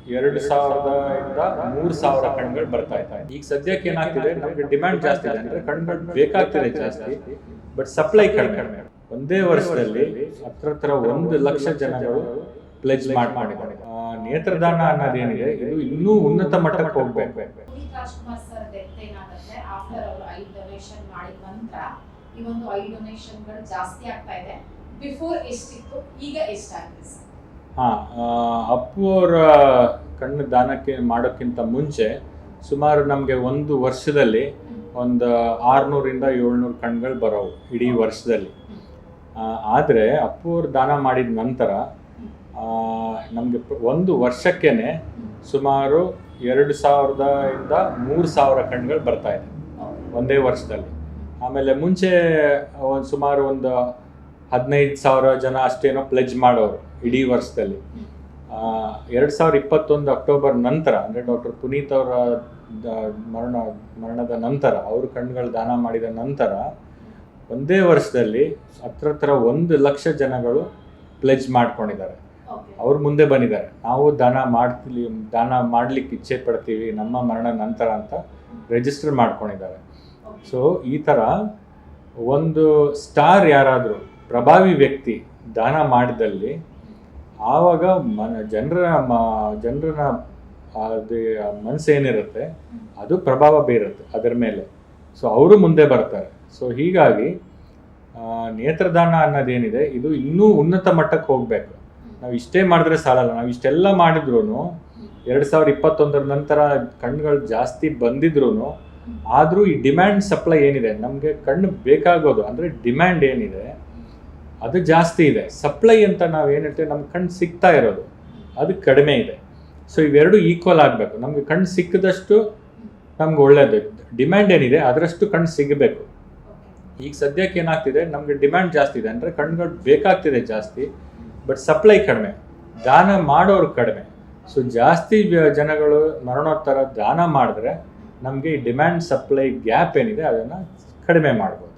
2000 3000 ಕಣ್ಗಳು ಬರ್ತಾ ಇದೆ. ಈಗ ಸದ್ಯಕ್ಕೆ ಏನಾಗ್ತಿದೆ, ನಮ್ಗೆ ಡಿಮ್ಯಾಂಡ್ ಜಾಸ್ತಿ ಇದೆ ಅಂದ್ರೆ ಕಣ್ಗಳು ಬೇಕಾಗ್ತಿದೆ ಜಾಸ್ತಿ, ಬಟ್ ಸಪ್ಲೈ ಕಡಿಮೆ. ಒಂದೇ ವರ್ಷದಲ್ಲಿ ಹತ್ರ 1 ಲಕ್ಷ ಜನಗಳು ಪ್ಲೆಜ್ ಮಾಡಿದ್ದಾರೆ. ನೇತ್ರದಾನ ಅನ್ನೋದೇನಿದೆ ಇದು ಇನ್ನೂ ಉನ್ನತ ಮಟ್ಟಕ್ಕೆ ಹೋಗ್ಬೇಕು. ಪುನೀತ್ ರಾಜ್ಕುಮಾರ್ ಸರ್ ಡೆತ್ ಏನಾಗುತ್ತೆ ಆಫ್ಟರ್ ಅವರು 5 ಡೊನೇಷನ್ ಮಾಡಿದ ನಂತರ ಈ ಒಂದು 5 ಡೊನೇಷನ್ಗಳು ಜಾಸ್ತಿ ಆಗ್ತಾ ಇದೆ. ಬಿಫೋರ್ ಎಷ್ಟಿತ್ತು, ಈಗ ಎಷ್ಟಾಗಿದೆ ಸರ್? ಅಪ್ಪು ಅವರ ಕಣ್ಣು ದಾನಕ್ಕೆ ಮಾಡೋಕ್ಕಿಂತ ಮುಂಚೆ ಸುಮಾರು ನಮಗೆ ಒಂದು ವರ್ಷದಲ್ಲಿ ಒಂದು 600 - 700 ಕಣ್ಗಳು ಬರೋವು ಇಡೀ ವರ್ಷದಲ್ಲಿ. ಆದರೆ ಅಪ್ಪು ಅವ್ರು ದಾನ ಮಾಡಿದ ನಂತರ ನಮಗೆ ಒಂದು ವರ್ಷಕ್ಕೇನೆ ಸುಮಾರು 2000 - 3000 ಕಣ್ಗಳು ಬರ್ತಾ ಇದೆ ಒಂದೇ ವರ್ಷದಲ್ಲಿ. ಆಮೇಲೆ ಮುಂಚೆ ಸುಮಾರು ಒಂದು 15,000 ಜನ ಅಷ್ಟೇನೋ ಪ್ಲೆಜ್ ಮಾಡೋರು ಇಡೀ ವರ್ಷದಲ್ಲಿ. 2021 ಅಕ್ಟೋಬರ್ ನಂತರ ಅಂದರೆ ಡಾಕ್ಟರ್ ಪುನೀತ್ ಅವರ ಮರಣದ ನಂತರ ಅವರು ಕಣ್ಗಳು ದಾನ ಮಾಡಿದ ನಂತರ ಒಂದೇ ವರ್ಷದಲ್ಲಿ ಹತ್ರ 1 ಲಕ್ಷ ಜನಗಳು ಪ್ಲೆಜ್ ಮಾಡ್ಕೊಂಡಿದ್ದಾರೆ. ಅವ್ರು ಮುಂದೆ ಬಂದಿದ್ದಾರೆ, ನಾವು ದಾನ ಮಾಡ್ಲಿಕ್ಕೆ ಇಚ್ಛೆ ಪಡ್ತೀವಿ ನಮ್ಮ ಮರಣ ನಂತರ ಅಂತ ರಿಜಿಸ್ಟರ್ ಮಾಡ್ಕೊಂಡಿದ್ದಾರೆ. ಸೊ ಈ ಥರ ಒಂದು ಸ್ಟಾರ್ ಯಾರಾದರೂ ಪ್ರಭಾವಿ ವ್ಯಕ್ತಿ ದಾನ ಮಾಡಿದಲ್ಲಿ ಆವಾಗ ಜನರ ಅದು ಮನಸ್ಸೇನಿರುತ್ತೆ ಅದು ಪ್ರಭಾವ ಬೀರುತ್ತೆ ಅದರ ಮೇಲೆ. ಸೊ ಅವರು ಮುಂದೆ ಬರ್ತಾರೆ. ಸೊ ಹೀಗಾಗಿ ನೇತ್ರದಾನ ಅನ್ನೋದೇನಿದೆ ಇದು ಇನ್ನೂ ಉನ್ನತ ಮಟ್ಟಕ್ಕೆ ಹೋಗಬೇಕು. ನಾವು ಇಷ್ಟೇ ಮಾಡಿದ್ರೆ ಸಾಲಲ್ಲ. ನಾವು ಇಷ್ಟೆಲ್ಲ ಮಾಡಿದ್ರು 2021 ನಂತರ ಕಣ್ಣುಗಳು ಜಾಸ್ತಿ ಬಂದಿದ್ರು ಆದರೂ ಈ ಡಿಮ್ಯಾಂಡ್ ಸಪ್ಲೈ ಏನಿದೆ, ನಮಗೆ ಕಣ್ಣು ಬೇಕಾಗೋದು ಅಂದರೆ ಡಿಮ್ಯಾಂಡ್ ಏನಿದೆ ಅದು ಜಾಸ್ತಿ ಇದೆ. ಸಪ್ಲೈ ಅಂತ ನಾವು ಏನು ಹೇಳ್ತೇವೆ, ನಮ್ಗೆ ಕಣ್ಣು ಸಿಗ್ತಾ ಇರೋದು ಅದು ಕಡಿಮೆ ಇದೆ. ಸೊ ಇವೆರಡು ಈಕ್ವಲ್ ಆಗಬೇಕು. ನಮಗೆ ಕಣ್ಣು ಸಿಕ್ಕಿದಷ್ಟು ನಮ್ಗೆ ಒಳ್ಳೆಯದು. ಡಿಮ್ಯಾಂಡ್ ಏನಿದೆ ಅದರಷ್ಟು ಕಣ್ಣು ಸಿಗಬೇಕು. ಈಗ ಸದ್ಯಕ್ಕೆ ಏನಾಗ್ತಿದೆ, ನಮಗೆ ಡಿಮ್ಯಾಂಡ್ ಜಾಸ್ತಿ ಇದೆ ಅಂದರೆ ಕಣ್ಗಳು ಬೇಕಾಗ್ತಿದೆ ಜಾಸ್ತಿ, ಬಟ್ ಸಪ್ಲೈ ಕಡಿಮೆ, ದಾನ ಮಾಡೋರು ಕಡಿಮೆ. ಸೊ ಜಾಸ್ತಿ ಜನಗಳು ಮರಣೋತ್ತರ ದಾನ ಮಾಡಿದ್ರೆ ನಮಗೆ ಈ ಡಿಮ್ಯಾಂಡ್ ಸಪ್ಲೈ ಗ್ಯಾಪ್ ಏನಿದೆ ಅದನ್ನು ಕಡಿಮೆ ಮಾಡ್ಬೋದು.